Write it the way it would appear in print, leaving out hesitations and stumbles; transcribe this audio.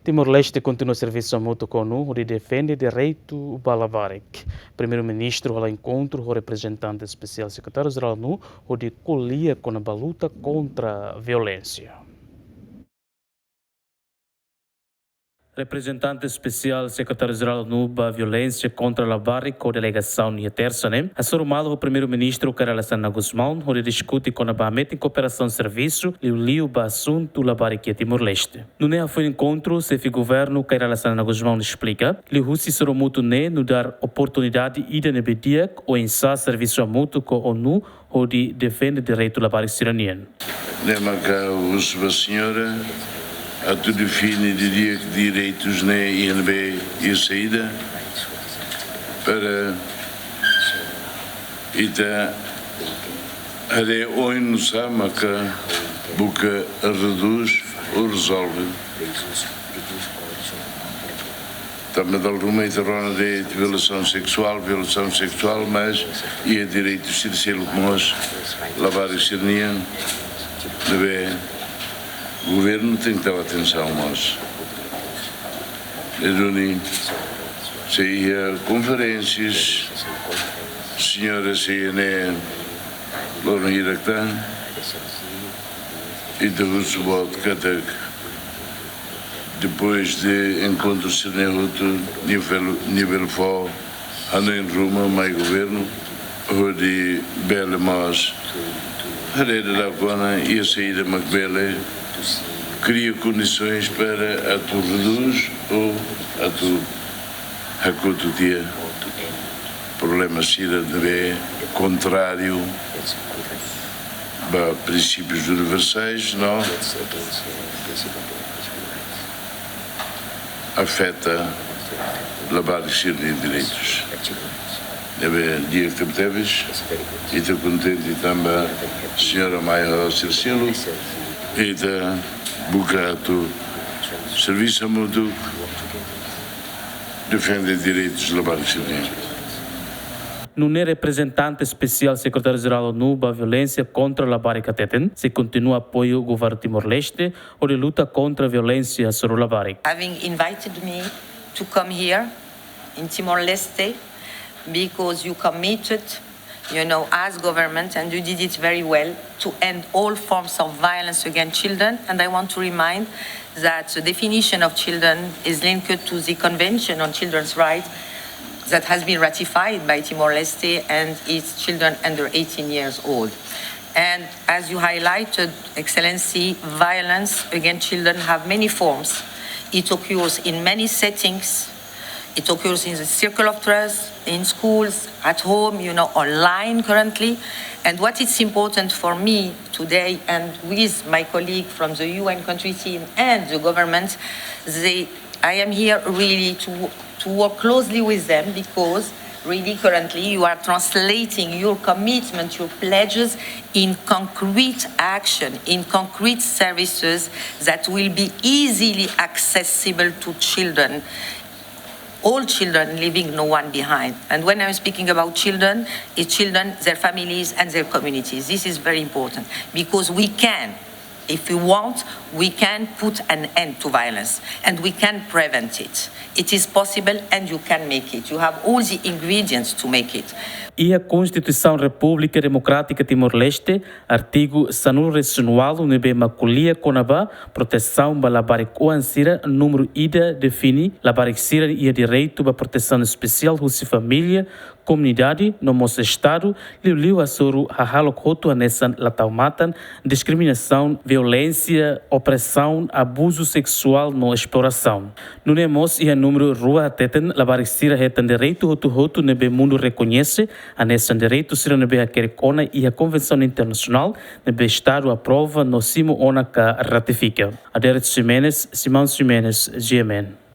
Timor-Leste continua serviço mútuo com o de defende direito Balavarik. Primeiro-ministro ao encontro com o representante especial secretário-geral nu o de colia com a luta contra a violência. Representante especial secretário-geral NUBA Violência contra a Barik com delegação e terça, né? A sorumalo o primeiro-ministro Caralassana Guzmão, onde discute com a Bamet em cooperação de serviço e o liu assunto da Barik e Timor-Leste. No NEA foi encontro, se o governo Caralassana Guzmão explica, que o Russi soromuto ne no dar oportunidade ida nebediak ou em sa serviço mútuo com a ONU, onde defende direito da Barik siraniano. Lembra que a senhora a tu define diria que direitos na INB e a saída para ita are hoje no sama que boca reduz ou resolve também de alguma interrona de violação sexual, mas e a direitos de ser nós lavar e ser nian deve o governo tem que dar atenção a nós. Saía conferências, senhora saía lá no Iraquã, e depois de encontros nível fó, ano em Roma, mais governo, onde bela mas a rede da Guana e a saída Macbele cria condições para a tu reduz ou a tu acordo dia problema sira de contrário a princípios universais não afeta lavar de direitos deve dia que teves e estou contente também a senhora Maia Circelo e da Bucato Serviço Mútuo defende direitos da Barik. No representante especial secretário-geral ONU da violência contra a Barik Ateten, se continua apoio ao governo Timor-Leste ou de luta contra a violência sobre a Barik. Having invited me to come here in Timor-Leste because you committed as government, and you did it very well, to end all forms of violence against children. And I want to remind that the definition of children is linked to the Convention on Children's Rights that has been ratified by Timor-Leste and its children under 18 years old. And as you highlighted, Excellency, violence against children have many forms. It occurs in many settings. It occurs in the circle of trust, in schools, at home, online currently. And what is important for me today and with my colleague from the UN country team and the government, I am here really to work closely with them because really currently you are translating your commitment, your pledges in concrete action, in concrete services that will be easily accessible to children. All children, leaving no one behind. And when I'm speaking about children, it's children, their families, and their communities. This is very important because we can, if we want, we can put an end to violence and we can prevent it. It is possible and you can make it. You have all the ingredients to make it. E a Constituição República Democrática Timor-Leste, artigo sanul resunual nebe maculia conaba proteção ba labarik oansira número ida define labarik sira e direito ba proteção especial russi família comunidade no nosso estado liu asoro hahalok hotu anesan lataumatan discriminação violência opressão abuso sexual no exploração no nemos e a número rua ateten labarik sira hetan direito hotu nebe mundo reconhece anesan direito sira nebe akerikona e a convenção internacional nebe estado aprova no simo ona ka ratifica Aderet Simão Ximenes GMN